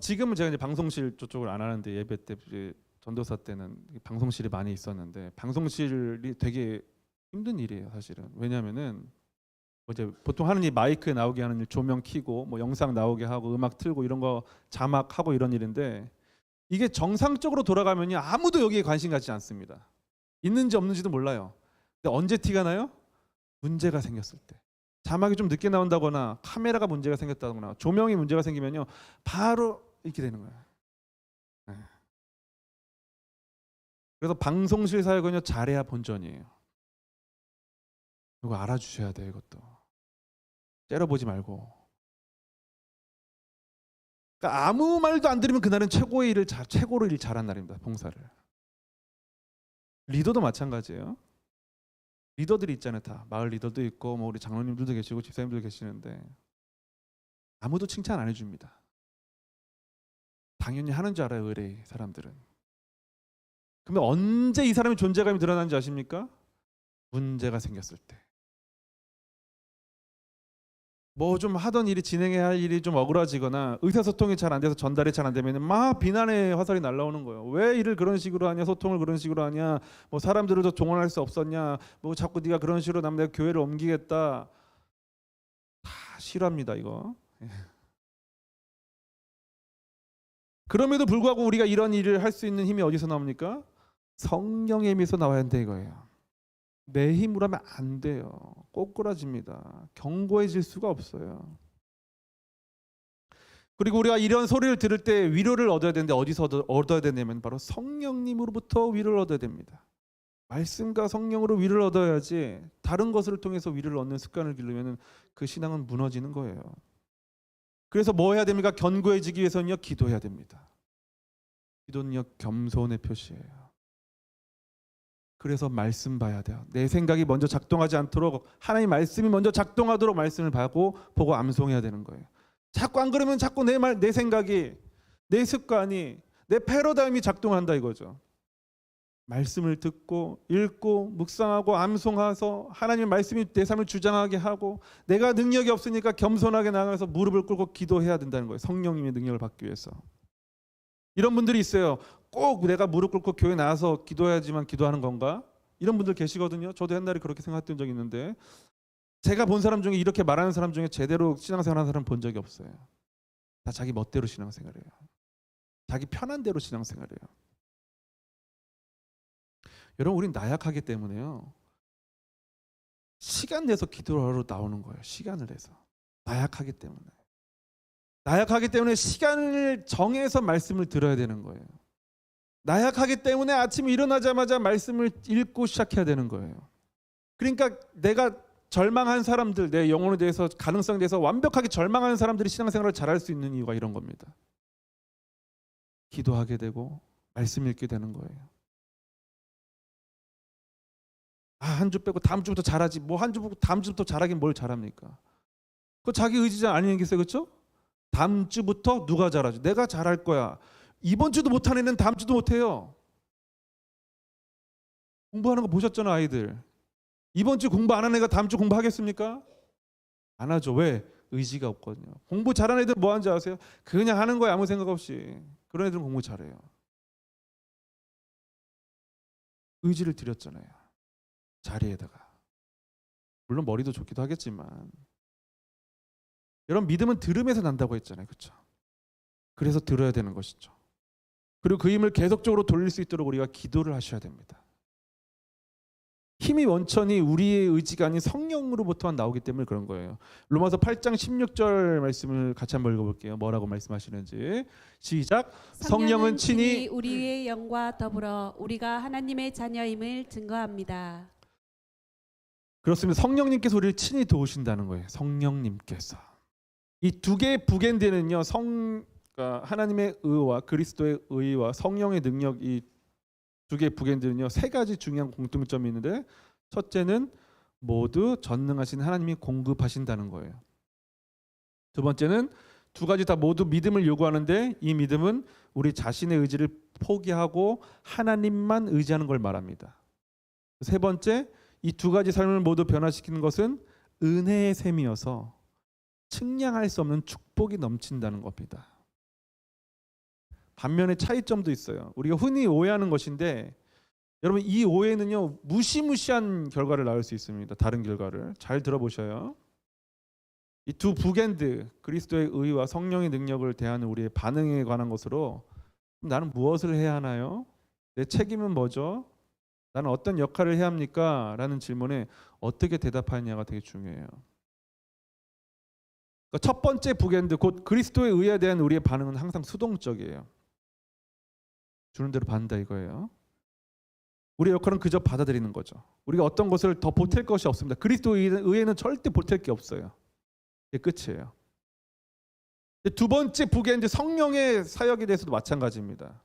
지금은 제가 이제 방송실 쪽을 안 하는데 예배 때 전도사 때는 방송실이 많이 있었는데 방송실이 되게 힘든 일이에요. 사실은. 왜냐하면은 이제 보통 하는 일 마이크에 나오게 하는 일, 조명 켜고 뭐 영상 나오게 하고 음악 틀고 이런 거 자막하고 이런 일인데 이게 정상적으로 돌아가면요 아무도 여기에 관심 갖지 않습니다. 있는지 없는지도 몰라요. 근데 언제 티가 나요? 문제가 생겼을 때. 자막이 좀 늦게 나온다거나 카메라가 문제가 생겼다거나 조명이 문제가 생기면요 바로 이렇게 되는 거예요. 네. 그래서 방송실 사역은요 잘해야 본전이에요. 이거 알아주셔야 돼요. 이것도 째려보지 말고. 그러니까 아무 말도 안 들으면 그날은 최고로 일 잘한 날입니다. 봉사를. 리더도 마찬가지예요. 리더들이 있잖아요. 다 마을 리더도 있고 뭐 우리 장로님들도 계시고 집사님들도 계시는데 아무도 칭찬 안 해줍니다. 당연히 하는 줄 알아요, 의뢰 사람들은. 그러면 언제 이 사람의 존재감이 드러나는지 아십니까? 문제가 생겼을 때. 뭐 좀 하던 일이 진행해야 할 일이 좀 어그러지거나 의사소통이 잘 안 돼서 전달이 잘 안 되면 막 비난의 화살이 날라오는 거예요. 왜 일을 그런 식으로 하냐, 소통을 그런 식으로 하냐, 뭐 사람들을 더 동원할 수 없었냐, 뭐 자꾸 네가 그런 식으로 하면 내가 교회를 옮기겠다. 다 싫어합니다 이거. 그럼에도 불구하고 우리가 이런 일을 할 수 있는 힘이 어디서 나옵니까? 성령의 힘에서 나와야 한다 이거예요. 내 힘으로 하면 안 돼요. 꼬꾸라집니다. 견고해질 수가 없어요. 그리고 우리가 이런 소리를 들을 때 위로를 얻어야 되는데 어디서 얻어야 되냐면 바로 성령님으로부터 위로를 얻어야 됩니다. 말씀과 성령으로 위로를 얻어야지 다른 것을 통해서 위로를 얻는 습관을 기르면 그 신앙은 무너지는 거예요. 그래서 뭐 해야 됩니까? 견고해지기 위해서는요, 기도해야 됩니다. 기도는요, 겸손의 표시예요. 그래서 말씀 봐야 돼요. 내 생각이 먼저 작동하지 않도록 하나님 말씀이 먼저 작동하도록 말씀을 보고 암송해야 되는 거예요. 자꾸 안 그러면 자꾸 내 생각이, 내 습관이, 내 패러다임이 작동한다 이거죠. 말씀을 듣고 읽고 묵상하고 암송해서 하나님의 말씀이 내 삶을 주장하게 하고 내가 능력이 없으니까 겸손하게 나가서 무릎을 꿇고 기도해야 된다는 거예요. 성령님의 능력을 받기 위해서. 이런 분들이 있어요. 꼭 내가 무릎 꿇고 교회 나와서 기도해야지만 기도하는 건가? 이런 분들 계시거든요. 저도 옛날에 그렇게 생각했던 적이 있는데 제가 본 사람 중에 이렇게 말하는 사람 중에 제대로 신앙생활하는 사람 본 적이 없어요. 다 자기 멋대로 신앙생활해요. 자기 편한 대로 신앙생활해요. 여러분, 우린 나약하기 때문에요. 시간 내서 기도하러 나오는 거예요. 시간을 내서. 나약하기 때문에 시간을 정해서 말씀을 들어야 되는 거예요. 나약하기 때문에 아침에 일어나자마자 말씀을 읽고 시작해야 되는 거예요. 그러니까 내가 절망한 사람들, 내 영혼에 대해서 가능성에 대해서 완벽하게 절망하는 사람들이 신앙생활을 잘할 수 있는 이유가 이런 겁니다. 기도하게 되고 말씀 읽게 되는 거예요. 한 주 빼고 다음 주부터 잘하지. 뭐 한 주 빼고 다음 주부터 잘하긴 뭘 잘합니까? 그거 자기 의지자 아니겠어요, 그렇죠? 다음 주부터 누가 잘하죠? 내가 잘할 거야. 이번 주도 못한 애는 다음 주도 못해요. 공부하는 거 보셨잖아, 아이들. 이번 주 공부 안 하는 애가 다음 주 공부하겠습니까? 안 하죠. 왜? 의지가 없거든요. 공부 잘하는 애들 뭐 하는지 아세요? 그냥 하는 거예요, 아무 생각 없이. 그런 애들은 공부 잘해요. 의지를 들였잖아요, 자리에다가. 물론 머리도 좋기도 하겠지만 여러분, 믿음은 들음에서 난다고 했잖아요, 그렇죠? 그래서 들어야 되는 것이죠. 그리고 그 힘을 계속적으로 돌릴 수 있도록 우리가 기도를 하셔야 됩니다. 힘이 원천이 우리의 의지가 아닌 성령으로부터만 나오기 때문에 그런 거예요. 로마서 8장 16절 말씀을 같이 한번 읽어볼게요. 뭐라고 말씀하시는지. 시작. 성령은 친히 우리의 영과 더불어 우리가 하나님의 자녀임을 증거합니다. 그렇습니다. 성령님께서 우리를 친히 도우신다는 거예요. 성령님께서. 이 두 개의 부겐드는요, 하나님의 의와 그리스도의 의와 성령의 능력, 이 두 개의 부겐드는요, 세 가지 중요한 공통점이 있는데, 첫째는 모두 전능하신 하나님이 공급하신다는 거예요. 두 번째는 두 가지 다 모두 믿음을 요구하는데, 이 믿음은 우리 자신의 의지를 포기하고 하나님만 의지하는 걸 말합니다. 세 번째, 이 두 가지 삶을 모두 변화시키는 것은 은혜의 셈이어서 측량할 수 없는 축복이 넘친다는 겁니다. 반면에 차이점도 있어요. 우리가 흔히 오해하는 것인데, 여러분, 이 오해는요, 무시무시한 결과를 낳을 수 있습니다. 다른 결과를 잘 들어보셔요. 이 두 부겐드, 그리스도의 의와 성령의 능력을 대하는 우리의 반응에 관한 것으로 나는 무엇을 해야 하나요? 내 책임은 뭐죠? 나는 어떤 역할을 해야 합니까? 라는 질문에 어떻게 대답하느냐가 되게 중요해요. 그러니까 첫 번째 부겐드, 곧 그리스도의 의에 대한 우리의 반응은 항상 수동적이에요. 주는 대로 받는다 이거예요. 우리의 역할은 그저 받아들이는 거죠. 우리가 어떤 것을 더 보탤 것이 없습니다. 그리스도의 의에는 절대 보탤 게 없어요. 이게 끝이에요. 두 번째 부겐드, 성령의 사역에 대해서도 마찬가지입니다.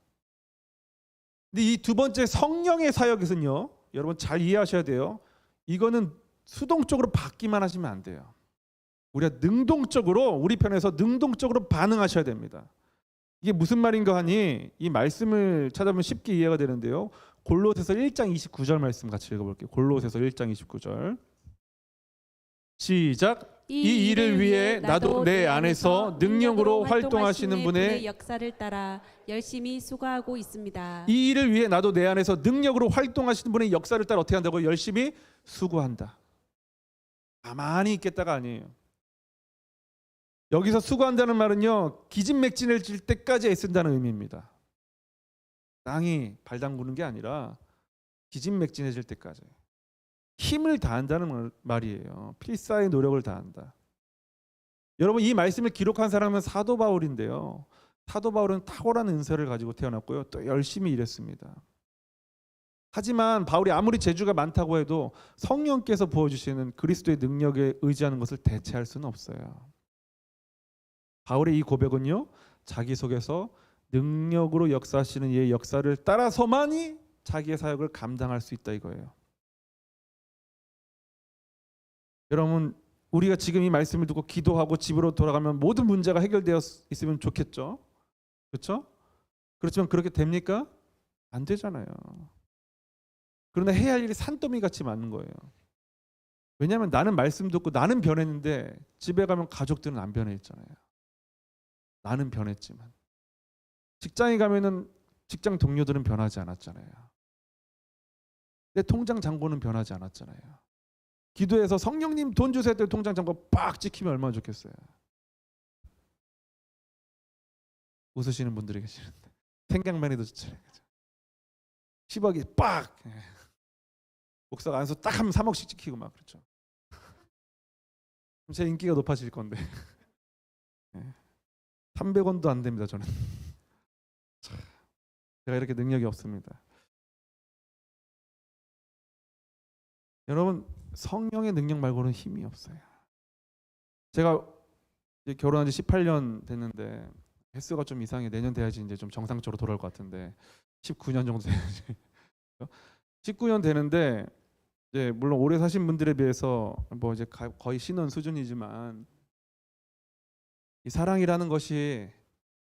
근데 이 두 번째 성령의 사역에서는요, 여러분 잘 이해하셔야 돼요. 이거는 수동적으로 받기만 하시면 안 돼요. 우리가 능동적으로, 우리 편에서 능동적으로 반응하셔야 됩니다. 이게 무슨 말인가 하니 이 말씀을 찾아보면 쉽게 이해가 되는데요. 골로새서 1장 29절 말씀 같이 읽어볼게요. 골로새서 1장 29절 시작. 이 일을 위해 나도 내 안에서 능력으로 활동하시는 분의 역사를 따라 열심히 수고하고 있습니다. 이 일을 위해 나도 내 안에서 능력으로 활동하시는 분의 역사를 따라 어떻게 한다고? 열심히 수고한다. 가만히 있겠다가 아니에요. 여기서 수고한다는 말은요, 기진맥진해질 때까지 애쓴다는 의미입니다. 땅이 발담그는 게 아니라 기진맥진해질 때까지 힘을 다한다는 말이에요. 필사의 노력을 다한다. 여러분, 이 말씀을 기록한 사람은 사도 바울인데요. 사도 바울은 탁월한 은사를 가지고 태어났고요. 또 열심히 일했습니다. 하지만 바울이 아무리 재주가 많다고 해도 성령께서 부어주시는 그리스도의 능력에 의지하는 것을 대체할 수는 없어요. 바울의 이 고백은요, 자기 속에서 능력으로 역사하시는 이의 역사를 따라서만이 자기의 사역을 감당할 수 있다 이거예요. 여러분, 우리가 지금 이 말씀을 듣고 기도하고 집으로 돌아가면 모든 문제가 해결되어 있으면 좋겠죠. 그렇죠? 그렇지만 그렇게 됩니까? 안 되잖아요. 그러나 해야 할 일이 산더미 같이 많은 거예요. 왜냐하면 나는 말씀 듣고 나는 변했는데 집에 가면 가족들은 안 변해 있잖아요. 나는 변했지만 직장에 가면은 직장 동료들은 변하지 않았잖아요. 내 통장 잔고는 변하지 않았잖아요. 기도해서 성령님 돈 주세요 때 통장 잔고 빡 찍히면 얼마나 좋겠어요. 웃으시는 분들이 계시는데 생각만 해도 좋잖아요. 10억이 빡! 목사가 안에서 딱 하면 3억씩 찍히고 막 그렇죠. 그럼 제 인기가 높아질 건데 300원도 안 됩니다. 저는 제가 이렇게 능력이 없습니다. 여러분, 성령의 능력 말고는 힘이 없어요. 제가 이제 결혼한 지 18년 됐는데 횟수가 좀 이상해. 내년 돼야지 이제 좀 정상적으로 돌아올 것 같은데 19년 정도 돼야지. 19년 되는데 이제 물론 오래 사신 분들에 비해서 뭐 이제 거의 신혼 수준이지만 이 사랑이라는 것이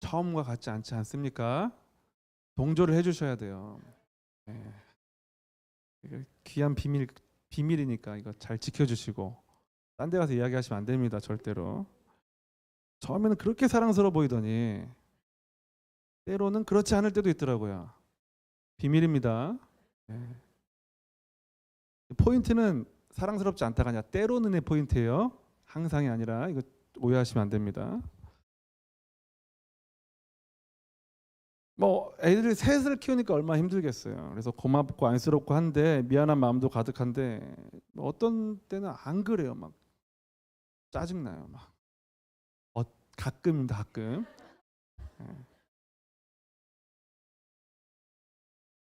처음과 같지 않지 않습니까? 동조를 해주셔야 돼요. 네. 귀한 비밀이니까 이거 잘 지켜주시고 딴 데 가서 이야기하시면 안 됩니다. 절대로. 처음에는 그렇게 사랑스러워 보이더니 때로는 그렇지 않을 때도 있더라고요. 비밀입니다. 네. 포인트는 사랑스럽지 않다가 아니라 때로는의 포인트예요. 항상이 아니라. 이거 오해하시면 안 됩니다. 뭐 애들이 셋을 키우니까 얼마나 힘들겠어요. 그래서 고맙고 안쓰럽고 한데 미안한 마음도 가득한데 어떤 때는 안 그래요. 막 짜증나요. 막 가끔입니다. 가끔.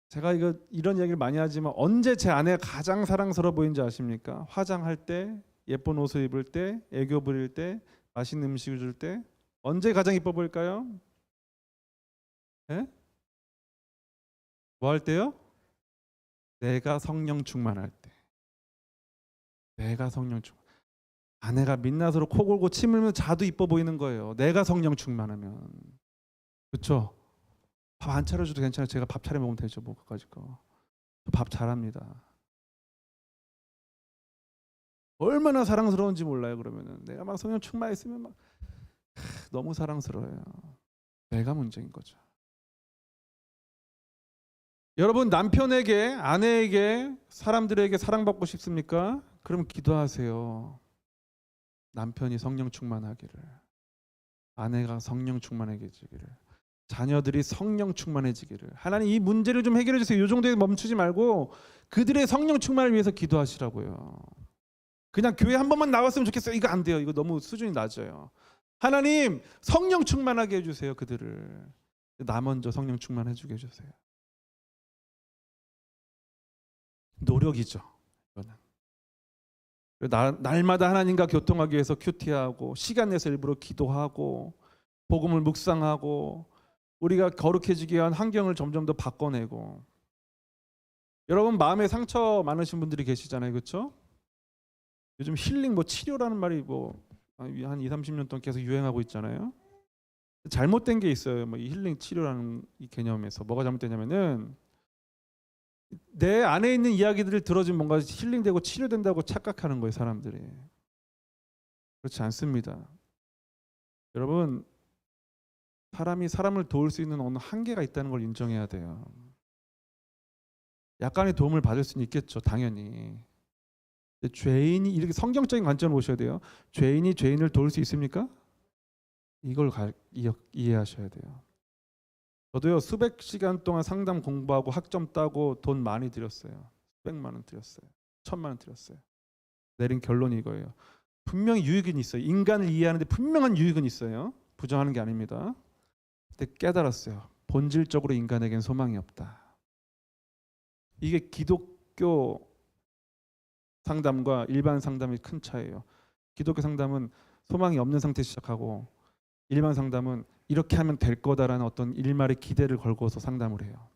제가 이런 이야기를 많이 하지만 언제 제 아내가 가장 사랑스러워 보이는지 아십니까? 화장할 때, 예쁜 옷을 입을 때, 애교 부릴 때, 맛있는 음식을 줄 때. 언제 가장 이뻐 보일까요? 네? 뭐 할 때요? 내가 성령 충만할 때. 내가 성령 충만. 아내가 민낯으로 코 골고 침 흘면 자도 이뻐 보이는 거예요. 내가 성령 충만하면. 그렇죠? 밥 안 차려줘도 괜찮아요. 제가 밥 차려 먹으면 되죠. 뭐 그까짓 거. 밥 잘합니다. 얼마나 사랑스러운지 몰라요. 그러면은 내가 막 성령 충만했으면 막 너무 사랑스러워요. 내가 문제인 거죠. 여러분, 남편에게, 아내에게, 사람들에게 사랑받고 싶습니까? 그럼 기도하세요. 남편이 성령 충만하기를, 아내가 성령 충만해지기를, 자녀들이 성령 충만해지기를. 하나님 이 문제를 좀 해결해 주세요. 이 정도에 멈추지 말고 그들의 성령 충만을 위해서 기도하시라고요. 그냥 교회 한 번만 나왔으면 좋겠어요. 이거 안 돼요. 이거 너무 수준이 낮아요. 하나님 성령 충만하게 해주세요. 그들을. 나 먼저 성령 충만해주게 해주세요. 노력이죠. 이거는. 날마다 하나님과 교통하기 위해서 큐티하고 시간 내서 일부러 기도하고 복음을 묵상하고 우리가 거룩해지기 위한 환경을 점점 더 바꿔내고. 여러분, 마음에 상처 많으신 분들이 계시잖아요. 그렇죠? 요즘 힐링 치료라는 말이 한 20, 30년 동안 계속 유행하고 있잖아요. 잘못된 게 있어요. 뭐 이 힐링 치료라는 이 개념에서 뭐가 잘못되냐면은 내 안에 있는 이야기들을 들어주면 뭔가 힐링되고 치료된다고 착각하는 거예요, 사람들이. 그렇지 않습니다. 여러분, 사람이 사람을 도울 수 있는 어느 한계가 있다는 걸 인정해야 돼요. 약간의 도움을 받을 수는 있겠죠, 당연히. 근데 죄인이, 이렇게 성경적인 관점을 보셔야 돼요. 죄인이 죄인을 도울 수 있습니까? 이걸 이해하셔야 돼요. 저도요, 수백 시간 동안 상담 공부하고 학점 따고 돈 많이 들였어요. 수백만 원 들였어요. 1,000만 원 들였어요. 내린 결론이 이거예요. 분명히 유익은 있어요. 인간을 이해하는데 분명한 유익은 있어요. 부정하는 게 아닙니다. 근데 깨달았어요. 본질적으로 인간에겐 소망이 없다. 이게 기독교 상담과 일반 상담의 큰 차이예요. 기독교 상담은 소망이 없는 상태에서 시작하고, 일반 상담은 이렇게 하면 될 거다라는 어떤 일말의 기대를 걸고서 상담을 해요.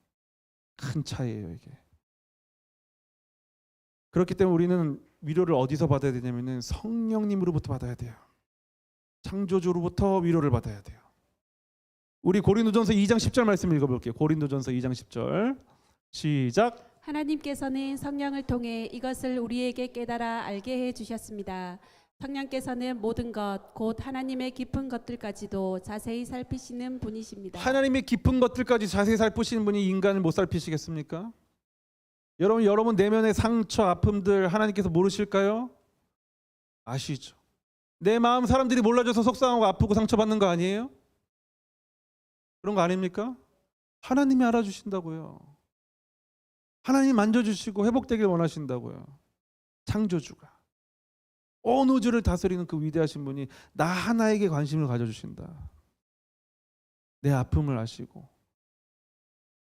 큰 차이예요, 이게. 그렇기 때문에 우리는 위로를 어디서 받아야 되냐면은 성령님으로부터 받아야 돼요. 창조주로부터 위로를 받아야 돼요. 우리 고린도전서 2장 10절 말씀 읽어볼게요. 고린도전서 2장 10절 시작. 하나님께서는 성령을 통해 이것을 우리에게 깨달아 알게 해 주셨습니다. 성령께서는 모든 것, 곧 하나님의 깊은 것들까지도 자세히 살피시는 분이십니다. 하나님의 깊은 것들까지 자세히 살피시는 분이 인간을 못 살피시겠습니까? 여러분 내면의 상처, 아픔들 하나님께서 모르실까요? 아시죠? 내 마음 사람들이 몰라줘서 속상하고 아프고 상처받는 거 아니에요? 그런 거 아닙니까? 하나님이 알아주신다고요. 하나님 만져주시고 회복되길 원하신다고요. 창조주가. 온 우주를 다스리는 그 위대하신 분이 나 하나에게 관심을 가져주신다. 내 아픔을 아시고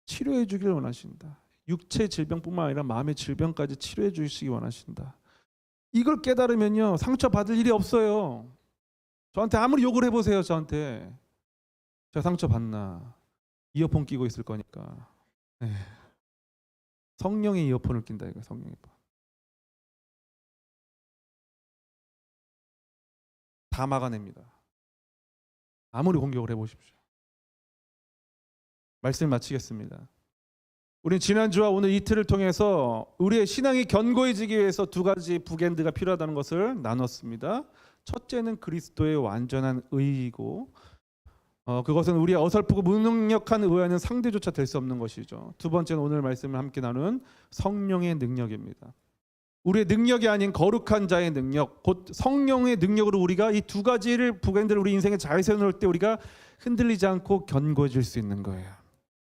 치료해 주길 원하신다. 육체 질병뿐만 아니라 마음의 질병까지 치료해 주시기 원하신다. 이걸 깨달으면요, 상처받을 일이 없어요. 저한테 아무리 욕을 해보세요. 저한테 제가 상처받나? 이어폰 끼고 있을 거니까. 성령의 이어폰을 낀다 이거. 성령의 이어폰. 다 막아냅니다. 아무리 공격을 해보십시오. 말씀 마치겠습니다. 우린 지난주와 오늘 이틀을 통해서 우리의 신앙이 견고해지기 위해서 두 가지 북엔드가 필요하다는 것을 나눴습니다. 첫째는 그리스도의 완전한 의이고, 그것은 우리의 어설프고 무능력한 의와는 상대조차 될 수 없는 것이죠. 두 번째는 오늘 말씀을 함께 나눈 성령의 능력입니다. 우리의 능력이 아닌 거룩한 자의 능력, 곧 성령의 능력으로 우리가 이 두 가지를 북엔드를 우리 인생에 잘 세워놓을 때 우리가 흔들리지 않고 견고해질 수 있는 거예요.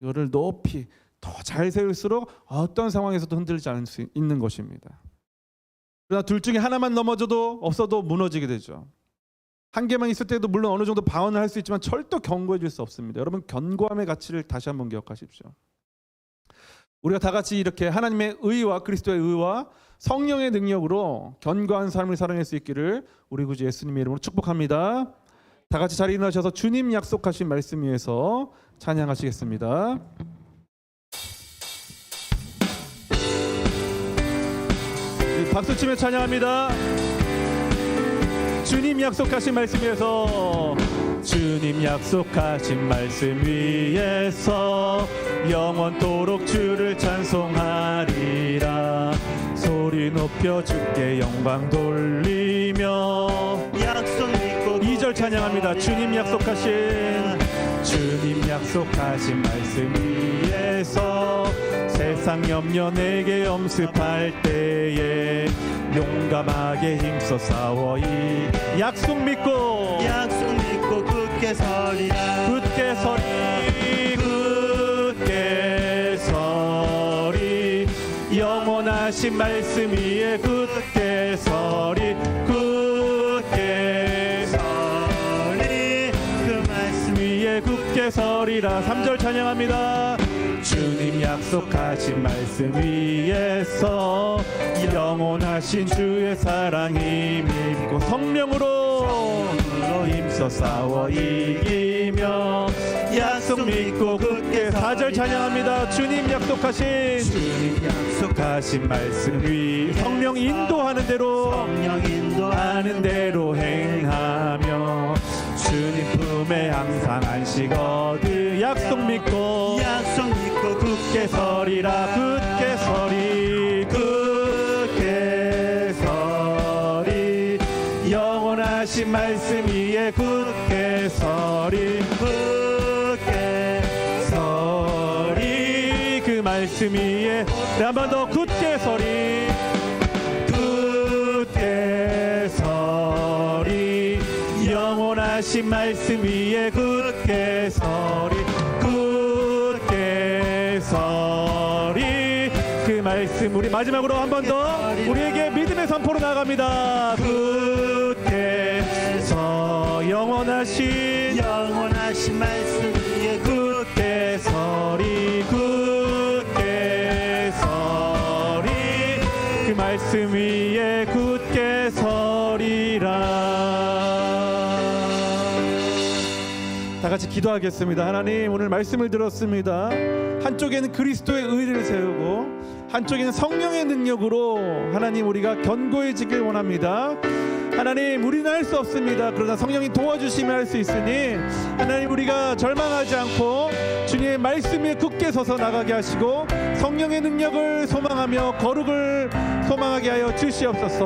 이거를 높이 더 잘 세울수록 어떤 상황에서도 흔들리지 않을 수 있는 것입니다. 그러나 둘 중에 하나만 넘어져도 없어도 무너지게 되죠. 한 개만 있을 때도 물론 어느 정도 방어는 할 수 있지만 절대 견고해질 수 없습니다. 여러분, 견고함의 가치를 다시 한번 기억하십시오. 우리가 다 같이 이렇게 하나님의 의와 그리스도의 의와 성령의 능력으로 견고한 삶을 살아낼 수 있기를 우리 구주 예수님의 이름으로 축복합니다. 다 같이 자리에 일어나셔서 주님 약속하신 말씀 위해서 찬양하시겠습니다. 박수치며 찬양합니다. 주님 약속하신 말씀 위에서, 주님 약속하신 말씀 위에서 영원토록 주를 찬송하리라. 소리 높여 주께 영광 돌리며 약속 믿고 2절 찬양합니다. 주님 약속하신 말씀 위에서 세상 염려 내게 엄습할 때에 용감하게 힘써 싸워 이 약속 믿고 굳게 서리라. 굳게 서리 영원하신 말씀 위에 굳게 서리 그 말씀 위에 굳게 서리라. 3절 찬양합니다. 주님 약속하신 말씀 위에서 영원하신 주의 사랑이 믿고 성령으로 힘써 싸워 이기며 약속 믿고 굳게. 4절 찬양합니다. 주님 약속하신 말씀 위 성령 인도하는 대로 행하며 주님 품 어둠에 항상 안식 얻으 약속 믿고 약속 믿고 굳게 서리라 굳게 서리 굳게 서리 영원하신 말씀 위에 굳게 서리 굳게 서리 그 말씀 위에 한 번 더 굳게 서리 굳게 서리 영원하신 말씀 위에 굳게 서리 굳게 서리 그 말씀 우리 마지막으로 한 번 더 우리에게 믿음의 선포로 나갑니다. 굳게 서 영원하신 말씀 위에 굳게 서리 굳게 서리 그 말씀 위에 굳게 서리라. 다 같이 기도하겠습니다. 하나님 오늘 말씀을 들었습니다. 한쪽에는 그리스도의 의를 세우고 한쪽에는 성령의 능력으로 하나님 우리가 견고해지길 원합니다. 하나님 우리는 할 수 없습니다. 그러나 성령이 도와주시면 할 수 있으니 하나님 우리가 절망하지 않고 주님의 말씀에 굳게 서서 나가게 하시고 성령의 능력을 소망하며 거룩을 소망하게 하여 주시옵소서.